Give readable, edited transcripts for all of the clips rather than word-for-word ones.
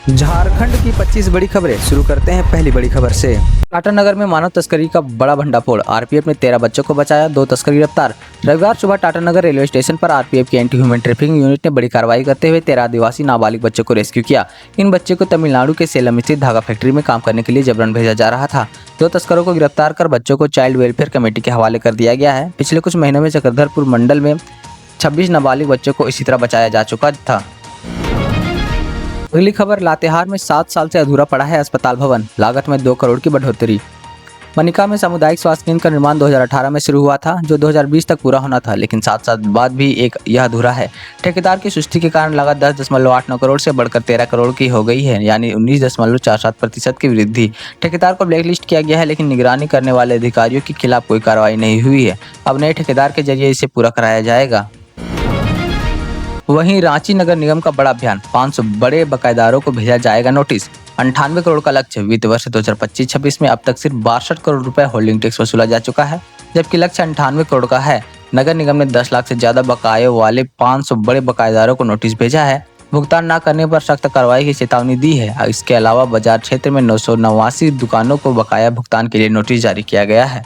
झारखंड की 25 बड़ी खबरें शुरू करते हैं पहली बड़ी खबर से। टाटानगर में मानव तस्करी का बड़ा भंडाफोड़, आरपीएफ ने 13 बच्चों को बचाया, 2 तस्कर गिरफ्तार। रविवार सुबह टाटानगर रेलवे स्टेशन पर आरपीएफ की एंटी ह्यूमन ट्रैफिकिंग यूनिट ने बड़ी कार्रवाई करते हुए 13 आदिवासी नाबालिग बच्चों को रेस्क्यू किया। इन बच्चों को तमिलनाडु के सेलम स्थित धागा फैक्ट्री में काम करने के लिए जबरन भेजा जा रहा था। 2 तस्करों को गिरफ्तार कर बच्चों को चाइल्ड वेलफेयर कमेटी के हवाले कर दिया गया है। पिछले कुछ महीनों में चक्रधरपुर मंडल में 26 नाबालिग बच्चों को इसी तरह बचाया जा चुका था। अगली खबर, लातेहार में 7 साल से अधूरा पड़ा है अस्पताल भवन, लागत में 2 करोड़ की बढ़ोतरी। मनिका में सामुदायिक स्वास्थ्य केंद्र का निर्माण 2018 में शुरू हुआ था, जो 2020 तक पूरा होना था, लेकिन 7 साल बाद भी यह अधूरा है। ठेकेदार की सुस्ती के कारण लागत 10.89 करोड़ से बढ़कर 13 करोड़ की हो गई है, यानी 19.47% की वृद्धि। ठेकेदार को ब्लैकलिस्ट किया गया है, लेकिन निगरानी करने वाले अधिकारियों के खिलाफ कोई कार्रवाई नहीं हुई है। अब नए ठेकेदार के जरिए इसे पूरा कराया जाएगा। वहीं रांची नगर निगम का बड़ा अभियान, 500 बड़े बकायेदारों को भेजा जाएगा नोटिस। 98 करोड़ का लक्ष्य, वित्त वर्ष 2025-26 में अब तक सिर्फ 62 करोड़ रुपए होल्डिंग टैक्स वसूला जा चुका है, जबकि लक्ष्य 98 करोड़ का है। नगर निगम ने 10 लाख से ज्यादा बकाये वाले 500 बड़े बकायेदारों को नोटिस भेजा है। भुगतान न करने पर सख्त कार्रवाई की चेतावनी दी है। इसके अलावा बाजार क्षेत्र में 989 दुकानों को बकाया भुगतान के लिए नोटिस जारी किया गया है।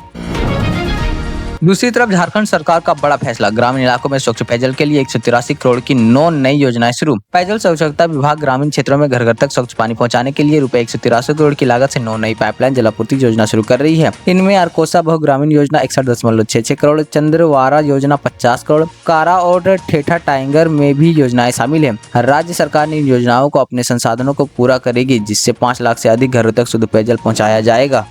दूसरी तरफ झारखंड सरकार का बड़ा फैसला, ग्रामीण इलाकों में स्वच्छ पेयजल के लिए 183 करोड़ की 9 नई योजनाएं शुरू। पेयजल स्वच्छता विभाग ग्रामीण क्षेत्रों में घर घर तक स्वच्छ पानी पहुंचाने के लिए रुपए 183 करोड़ की लागत से 9 नई पाइपलाइन जलापूर्ति योजना शुरू कर रही है। इनमें अरकोसा बहु ग्रामीण योजना 61.66 करोड़, चंद्रवारा योजना 50 करोड़, कारा और ठेठा टाइगर में भी योजनाएं शामिल है। राज्य सरकार ने इन योजनाओं को अपने संसाधनों को पूरा करेगी, जिससे 5 लाख से अधिक घरों तक शुद्ध पेयजल पहुँचाया जाएगा।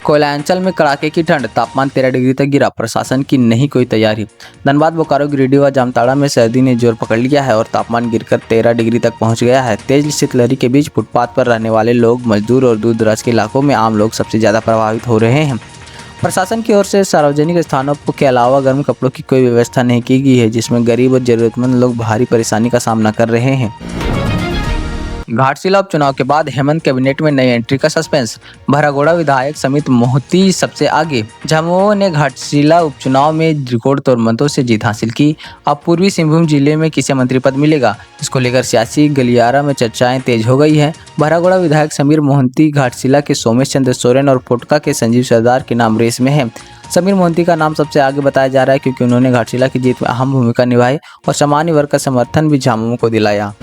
कोयलांचल में कड़ाके की ठंड, तापमान 13 डिग्री तक गिरा, प्रशासन की नहीं कोई तैयारी। धनबाद, बोकारो, गिरिडीह व जामताड़ा में सर्दी ने जोर पकड़ लिया है और तापमान गिरकर 13 डिग्री तक पहुंच गया है। तेज शीतलहरी के बीच फुटपाथ पर रहने वाले लोग, मजदूर और दूर दराज के इलाकों में आम लोग सबसे ज्यादा प्रभावित हो रहे हैं। प्रशासन की ओर से सार्वजनिक स्थानों के अलावा गर्म कपड़ों की कोई व्यवस्था नहीं की गई है, जिसमें गरीब और जरूरतमंद लोग भारी परेशानी का सामना कर रहे हैं। घाटशिला उपचुनाव के बाद हेमंत कैबिनेट में नई एंट्री का सस्पेंस, भरागोड़ा विधायक समित मोहती सबसे आगे। झामुमो ने घाटशिला उपचुनाव में रिकॉर्ड तोड़ मतों से जीत हासिल की। अब पूर्वी सिंहभूम जिले में किसे मंत्री पद मिलेगा, इसको लेकर सियासी गलियारा में चर्चाएं तेज हो गई है। भरागोड़ा विधायक समीर मोहंती घाटशिला के सोमेश चंद्र सोरेन और पोटका के संजीव सरदार के नाम रेस में है। समीर मोहंती का नाम सबसे आगे बताया जा रहा है, क्योंकि उन्होंने घाटशिला की जीत में अहम भूमिका निभाई और सामान्य वर्ग का समर्थन भी झामुमो को दिलाया।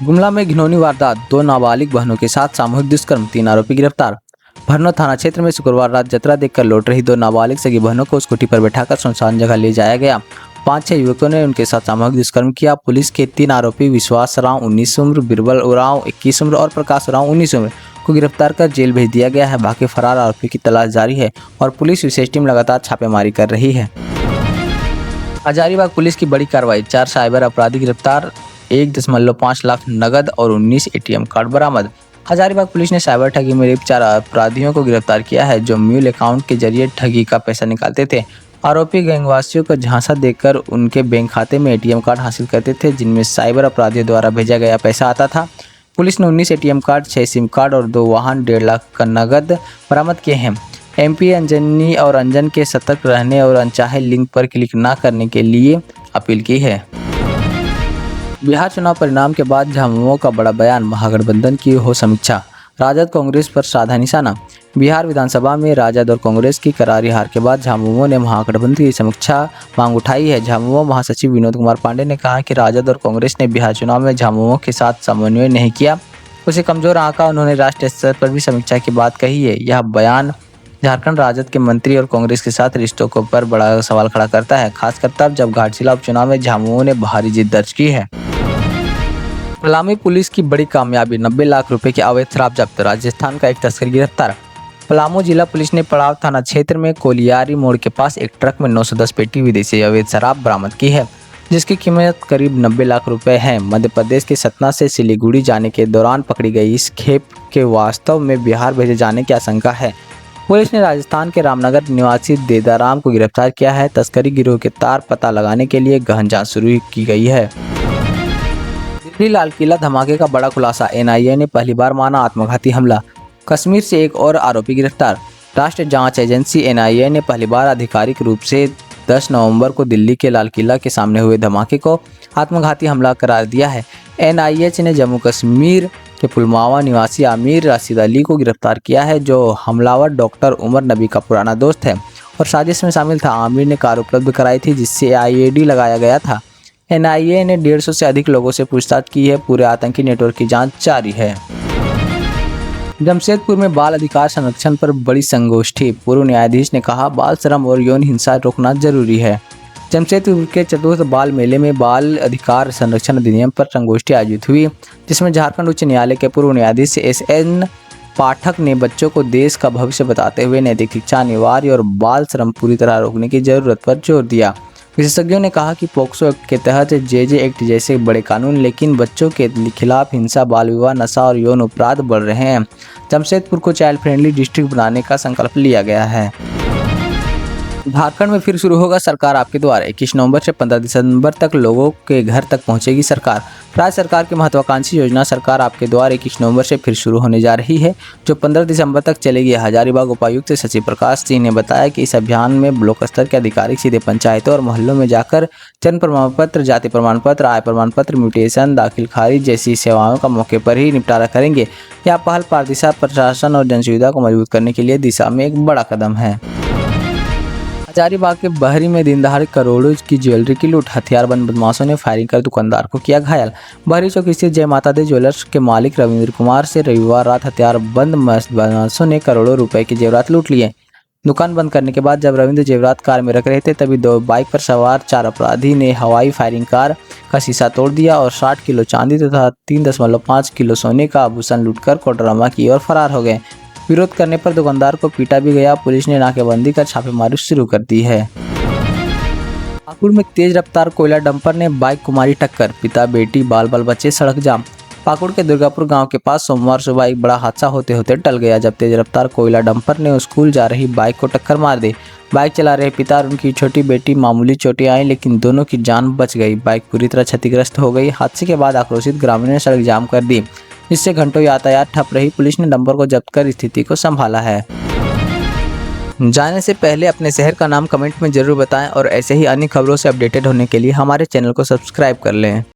गुमला में घिनौनी वारदात, 2 नाबालिग बहनों के साथ सामूहिक दुष्कर्म, 3 आरोपी गिरफ्तार। भरनो थाना क्षेत्र में शुक्रवार रात जतरा देखकर लौट रही 2 नाबालिग सगी बहनों को स्कूटी पर बैठाकर सुनसान जगह ले जाया गया। 5-6 युवकों ने उनके साथ सामूहिक दुष्कर्म किया। पुलिस के 3 आरोपी विश्वास राव 19 उम्र, बिरबल उरांव 21 उम्र और प्रकाश उरांव 19 उम्र को गिरफ्तार कर जेल भेज दिया गया है। बाकी फरार आरोपी की तलाश जारी है और पुलिस विशेष टीम लगातार छापेमारी कर रही है। हजारीबाग पुलिस की बड़ी कार्रवाई, 4 साइबर अपराधी गिरफ्तार, 1.5 लाख नगद और 19 एटीएम कार्ड बरामद। हजारीबाग पुलिस ने साइबर ठगी में 4 अपराधियों को गिरफ्तार किया है, जो म्यूल अकाउंट के जरिए ठगी का पैसा निकालते थे। आरोपी गैंगवासियों को झांसा देकर उनके बैंक खाते में एटीएम कार्ड हासिल करते थे, जिनमें साइबर अपराधियों द्वारा भेजा गया पैसा आता था। पुलिस ने 19 एटीएम कार्ड, 6 सिम कार्ड और 2 वाहन, 1.5 लाख का नगद बरामद किए हैं। एमपी अंजनी और अंजन के सतर्क रहने और अनचाहे लिंक पर क्लिक न करने के लिए अपील की है। बिहार चुनाव परिणाम के बाद झामुमो का बड़ा बयान, महागठबंधन की हो समीक्षा, राजद कांग्रेस पर साधा निशाना। बिहार विधानसभा में राजद और कांग्रेस की करारी हार के बाद झामुमो ने महागठबंधन की समीक्षा मांग उठाई है। झामुमो महासचिव विनोद कुमार पांडे ने कहा कि राजद और कांग्रेस ने बिहार चुनाव में झामुमो के साथ समन्वय नहीं किया, उसे कमजोर आंका। उन्होंने राष्ट्रीय स्तर पर भी समीक्षा की बात कही है। यह बयान झारखंड राजद के मंत्री और कांग्रेस के साथ रिश्तों के ऊपर बड़ा सवाल खड़ा करता है, खासकर तब जब घाटशिला उपचुनाव में झामुमो ने भारी जीत दर्ज की है। पलामू पुलिस की बड़ी कामयाबी, 90 लाख रुपए की अवैध शराब जब्त, राजस्थान का एक तस्कर गिरफ्तार। पलामू जिला पुलिस ने पड़ाव थाना क्षेत्र में कोलियारी मोड़ के पास एक ट्रक में 910 पेटी विदेशी अवैध शराब बरामद की है, जिसकी कीमत करीब 90 लाख रुपए है। मध्य प्रदेश के सतना से सिलीगुड़ी जाने के दौरान पकड़ी गई इस खेप के वास्तव में बिहार भेजे जाने की आशंका है। पुलिस ने राजस्थान के रामनगर निवासी देदाराम को गिरफ्तार किया है। तस्करी गिरोह के तार पता लगाने के लिए गहन जांच शुरू की गई है। दिल्ली लाल किला धमाके का बड़ा खुलासा, एनआईए ने पहली बार माना आत्मघाती हमला। कश्मीर से एक और आरोपी गिरफ्तार। राष्ट्रीय जांच एजेंसी एनआईए ने पहली बार आधिकारिक रूप से 10 नवंबर को दिल्ली के लाल किला के सामने हुए धमाके को आत्मघाती हमला करार दिया है। NIA ने जम्मू कश्मीर के पुलवामा निवासी आमिर राशिद अली को गिरफ्तार किया है, जो हमलावर डॉक्टर उमर नबी का पुराना दोस्त है और साजिश में शामिल था। आमिर ने कार उपलब्ध कराई थी जिससे IED लगाया गया था। NIA ने 150 से अधिक लोगों से पूछताछ की है। पूरे आतंकी नेटवर्क की जांच जारी है। जमशेदपुर में बाल अधिकार संरक्षण पर बड़ी संगोष्ठी। पूर्व न्यायाधीश ने कहा, बाल श्रम और यौन हिंसा रोकना जरूरी है। जमशेदपुर के चतुर्थ बाल मेले में बाल अधिकार संरक्षण अधिनियम पर संगोष्ठी आयोजित हुई, जिसमें झारखंड उच्च न्यायालय के पूर्व न्यायाधीश SN पाठक ने बच्चों को देश का भविष्य बताते हुए नैतिक शिक्षा अनिवार्य और बाल श्रम पूरी तरह रोकने की जरूरत पर जोर दिया। विशेषज्ञों ने कहा कि पोक्सो एक्ट के तहत JJ एक्ट जैसे बड़े कानून, लेकिन बच्चों के खिलाफ हिंसा, बाल विवाह, नशा और यौन अपराध बढ़ रहे हैं। जमशेदपुर को चाइल्ड फ्रेंडली डिस्ट्रिक्ट बनाने का संकल्प लिया गया है। झारखंड में फिर शुरू होगा सरकार आपके द्वार। 21 नवंबर से 15 दिसंबर तक लोगों के घर तक पहुंचेगी सरकार। राज्य सरकार की महत्वाकांक्षी योजना सरकार आपके द्वार 21 नवंबर से फिर शुरू होने जा रही है, जो 15 दिसंबर तक चलेगी। हजारीबाग उपायुक्त शशि प्रकाश सिंह ने बताया कि इस अभियान में ब्लॉक स्तर के अधिकारी सीधे पंचायतों और मोहल्लों में जाकर जन्म प्रमाण पत्र, जाति प्रमाण पत्र, आय प्रमाण पत्र, म्यूटेशन, दाखिल खारिज जैसी सेवाओं का मौके पर ही निपटारा करेंगे। यह पहल पारदर्शी प्रशासन और जनसुविधा को मजबूत करने के लिए दिशा में एक बड़ा कदम है। हजारीबाग के बहरी में दिन दहाड़े करोड़ों की ज्वेलरी की लूट। हथियारबंद बदमाशों ने फायरिंग कर दुकानदार को किया घायल। बहरी चौक स्थित जय माता दी ज्वेलर्स के मालिक रविंद्र कुमार से रविवार रात हथियारबंद बदमाशों ने करोड़ों रुपए के जेवरात लूट लिए। दुकान बंद करने के बाद जब रविंद्र जेवरात कार में रख रहे थे, तभी 2 बाइक पर सवार 4 अपराधी ने हवाई फायरिंग कार का शीशा तोड़ दिया और 60 किलो चांदी तथा 3.5 किलो सोने का आभूषण लूटकर कोडरमा की ओर फरार हो गए। विरोध करने पर दुकानदार को पीटा भी गया। पुलिस ने नाकेबंदी कर छापेमारी शुरू कर दी है। पाकुड़ में तेज रफ्तार कोयला डंपर ने बाइक को मारी टक्कर। पिता बेटी बाल बाल बचे सड़क जाम। पाकुड़ के दुर्गापुर गांव के पास सोमवार सुबह एक बड़ा हादसा होते होते टल गया, जब तेज रफ्तार कोयला डंपर ने स्कूल जा रही बाइक को टक्कर मार दी। बाइक चला रहे पिता और उनकी छोटी बेटी मामूली चोटें आई, लेकिन दोनों की जान बच गई। बाइक पूरी तरह क्षतिग्रस्त हो गई। हादसे के बाद आक्रोशित ग्रामीणों ने सड़क जाम कर दी, जिससे घंटों यातायात ठप रही। पुलिस ने डंपर को जब्त कर स्थिति को संभाला है। जाने से पहले अपने शहर का नाम कमेंट में जरूर बताएं और ऐसे ही अन्य खबरों से अपडेटेड होने के लिए हमारे चैनल को सब्सक्राइब कर लें।